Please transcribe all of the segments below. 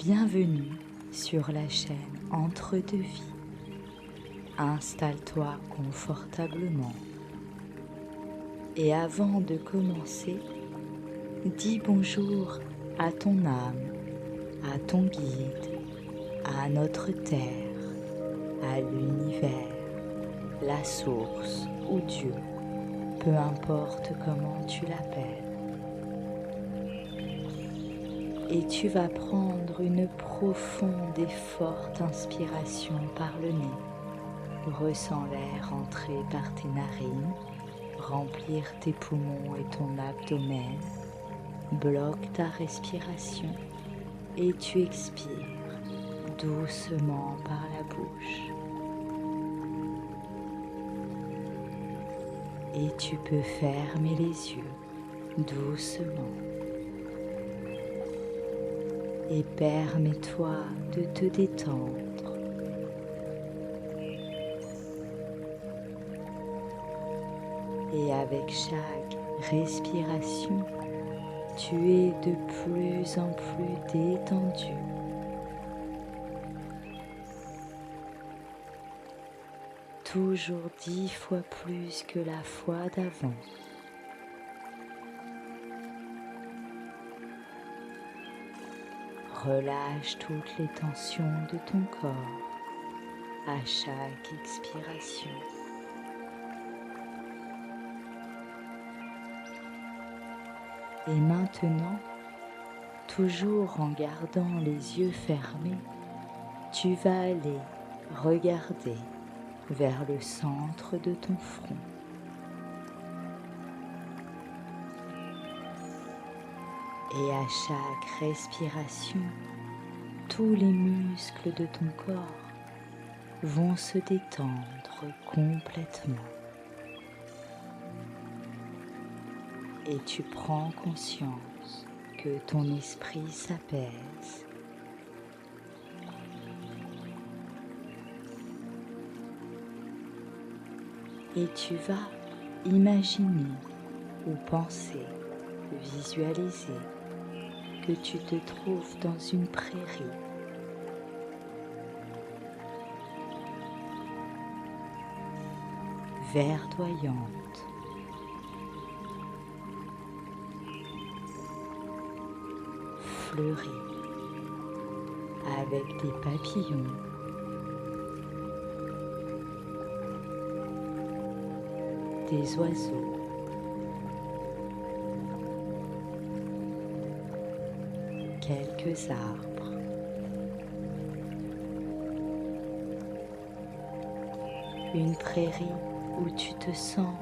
Bienvenue sur la chaîne Entre deux vies. Installe-toi confortablement et avant de commencer, dis bonjour à ton âme, à ton guide, à notre terre, à l'univers, la source ou Dieu, peu importe comment tu l'appelles. Et tu vas prendre une profonde et forte inspiration par le nez. Ressens l'air entrer par tes narines, remplir tes poumons et ton abdomen. Bloque ta respiration et tu expires doucement par la bouche. Et tu peux fermer les yeux doucement. Et permets-toi de te détendre. Et avec chaque respiration, tu es de plus en plus détendu. Toujours 10 fois plus que la fois d'avant. Relâche toutes les tensions de ton corps à chaque expiration. Et maintenant, toujours en gardant les yeux fermés, tu vas aller regarder vers le centre de ton front. Et à chaque respiration, tous les muscles de ton corps vont se détendre complètement. Et tu prends conscience que ton esprit s'apaise. Et tu vas imaginer ou penser, visualiser que tu te trouves dans une prairie. Verdoyante. Fleurie. Avec des papillons. Des oiseaux. Quelques arbres. Une prairie où tu te sens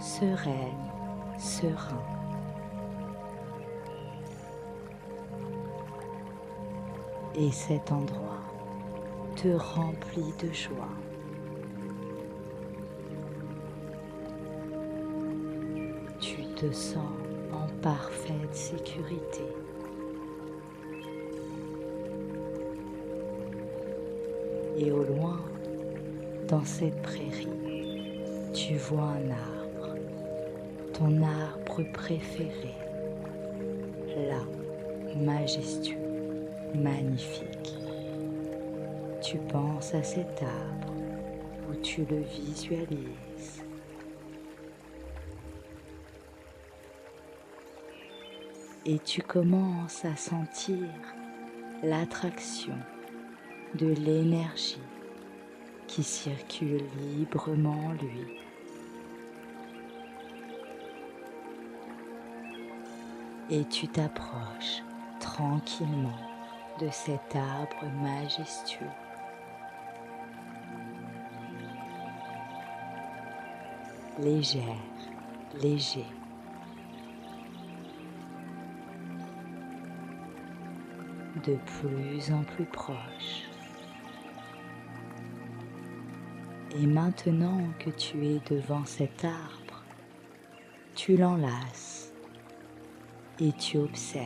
sereine, serein. Et cet endroit te remplit de joie. Tu te sens en parfaite sécurité. Et au loin, dans cette prairie, tu vois un arbre, ton arbre préféré, là, majestueux, magnifique. Tu penses à cet arbre ou tu le visualises. Et tu commences à sentir l'attraction de l'énergie qui circule librement en lui. Et tu t'approches tranquillement de cet arbre majestueux. Légère, léger. De plus en plus proche. Et maintenant que tu es devant cet arbre, tu l'enlaces et tu observes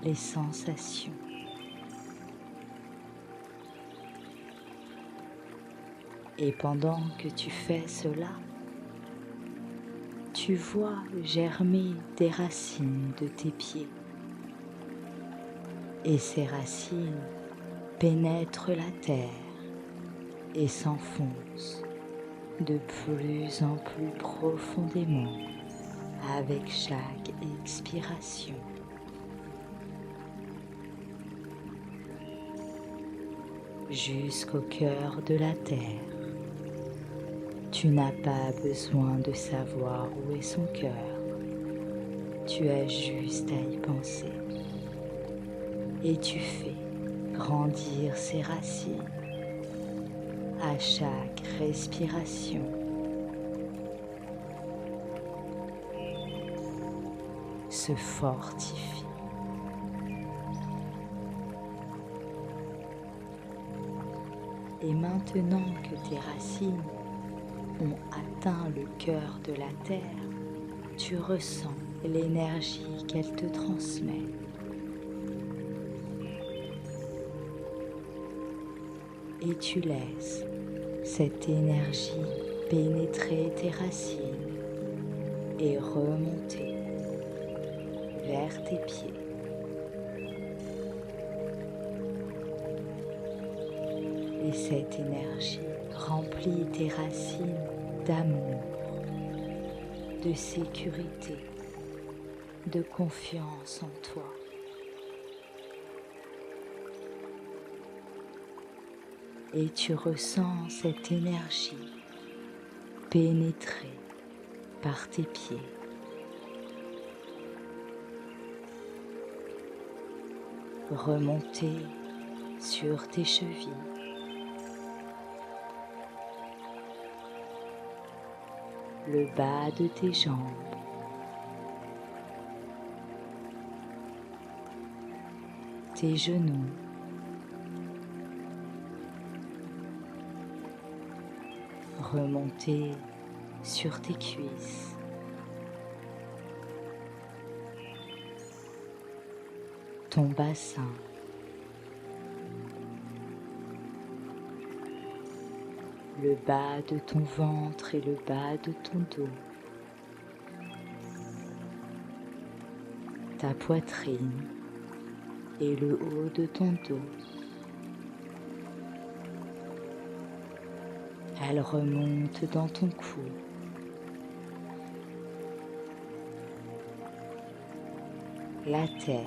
les sensations. Et pendant que tu fais cela, tu vois germer des racines de tes pieds. et ses racines pénètrent la terre et s'enfoncent de plus en plus profondément avec chaque expiration. Jusqu'au cœur de la terre. Tu n'as pas besoin de savoir où est son cœur. Tu as juste à y penser. Et tu fais grandir ses racines à chaque respiration. Se fortifie. Et maintenant que tes racines ont atteint le cœur de la terre, tu ressens l'énergie qu'elle te transmet. Et tu laisses cette énergie pénétrer tes racines et remonter vers tes pieds. Et cette énergie remplit tes racines d'amour, de sécurité, de confiance en toi. Et tu ressens cette énergie pénétrer par tes pieds. Remonter sur tes chevilles. Le bas de tes jambes. Tes genoux. Remonter sur tes cuisses. Ton bassin. Le bas de ton ventre et le bas de ton dos. Ta poitrine et le haut de ton dos. Elle remonte dans ton cou. La tête.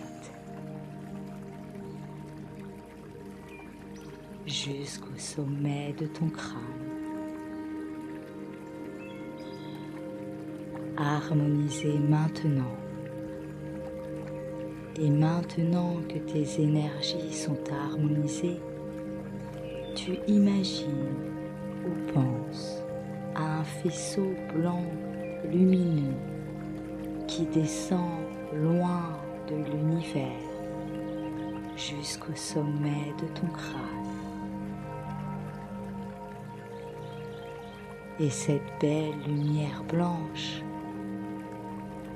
Jusqu'au sommet de ton crâne. Harmonisez maintenant. Et maintenant que tes énergies sont harmonisées, tu imagines ou penses à un faisceau blanc lumineux qui descend loin de l'univers jusqu'au sommet de ton crâne. Et cette belle lumière blanche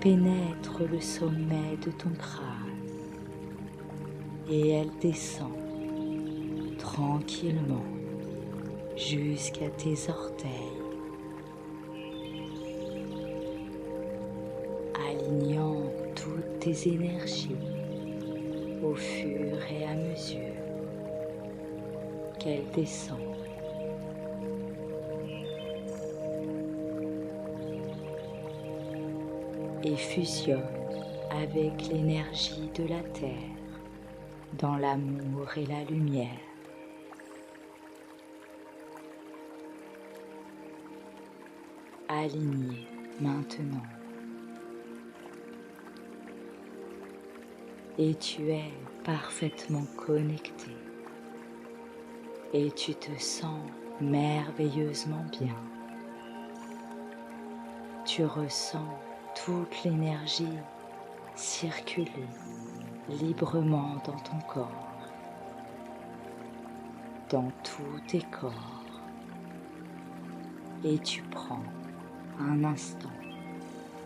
pénètre le sommet de ton crâne et elle descend tranquillement jusqu'à tes orteils, alignant toutes tes énergies au fur et à mesure qu'elle descend. Et fusionne avec l'énergie de la terre dans l'amour et la lumière. Aligné maintenant. Et tu es parfaitement connecté. Et tu te sens merveilleusement bien. Tu ressens toute l'énergie circuler librement dans ton corps, dans tous tes corps. Et tu prends un instant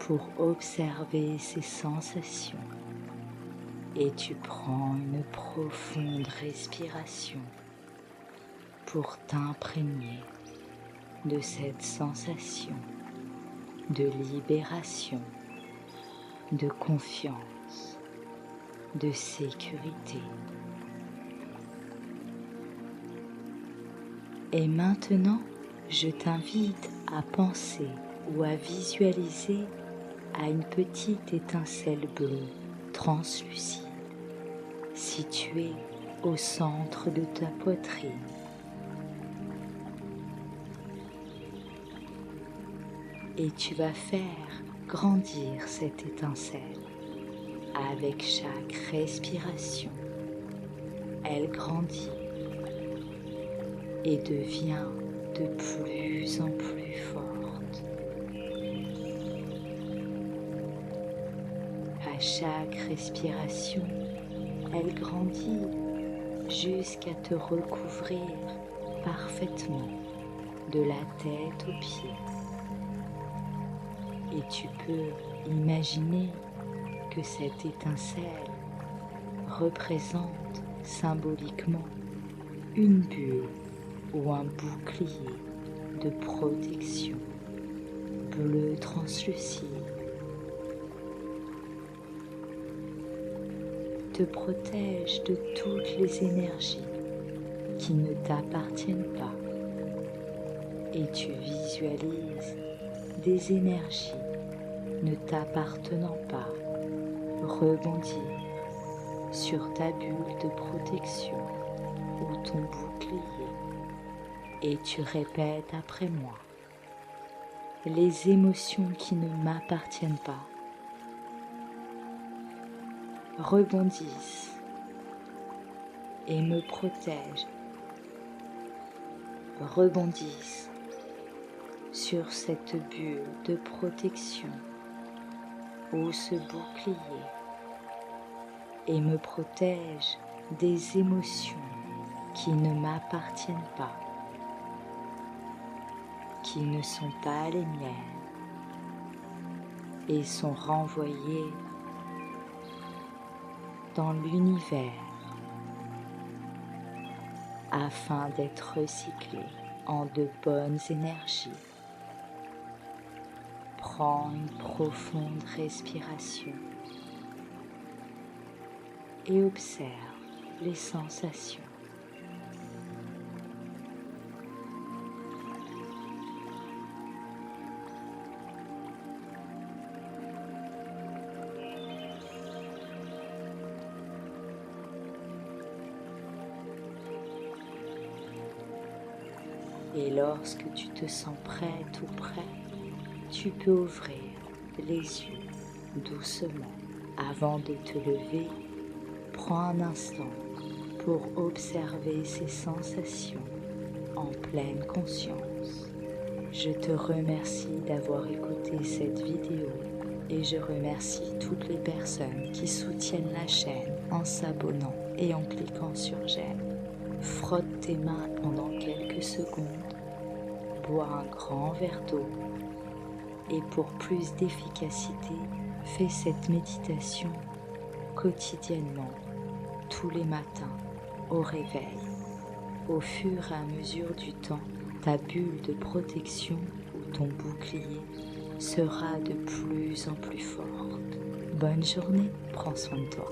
pour observer ces sensations et tu prends une profonde respiration pour t'imprégner de cette sensation de libération, de confiance, de sécurité. Et maintenant, je t'invite à penser ou à visualiser à une petite étincelle bleue translucide située au centre de ta poitrine. Et tu vas faire grandir cette étincelle avec chaque respiration. Elle grandit et devient de plus en plus forte. À chaque respiration, elle grandit jusqu'à te recouvrir parfaitement de la tête aux pieds. Et tu peux imaginer que cette étincelle représente symboliquement une bulle ou un bouclier de protection bleu translucide. Te protège de toutes les énergies qui ne t'appartiennent pas et tu visualises des énergies ne t'appartenant pas rebondir sur ta bulle de protection ou ton bouclier et tu répètes après moi: les émotions qui ne m'appartiennent pas rebondissent et me protègent, rebondissent sur cette bulle de protection ou ce bouclier et me protègent des émotions qui ne m'appartiennent pas, qui ne sont pas les miennes et sont renvoyées dans l'univers afin d'être recyclées en de bonnes énergies. Prends une profonde respiration et observe les sensations. Et lorsque tu te sens prête ou prêt, tu peux ouvrir les yeux doucement. Avant de te lever, prends un instant pour observer ces sensations en pleine conscience. Je te remercie d'avoir écouté cette vidéo et je remercie toutes les personnes qui soutiennent la chaîne en s'abonnant et en cliquant sur j'aime. Frotte tes mains pendant quelques secondes, bois un grand verre d'eau et pour plus d'efficacité, fais cette méditation quotidiennement, tous les matins, au réveil. Au fur et à mesure du temps, ta bulle de protection ou ton bouclier sera de plus en plus forte. Bonne journée, prends soin de toi.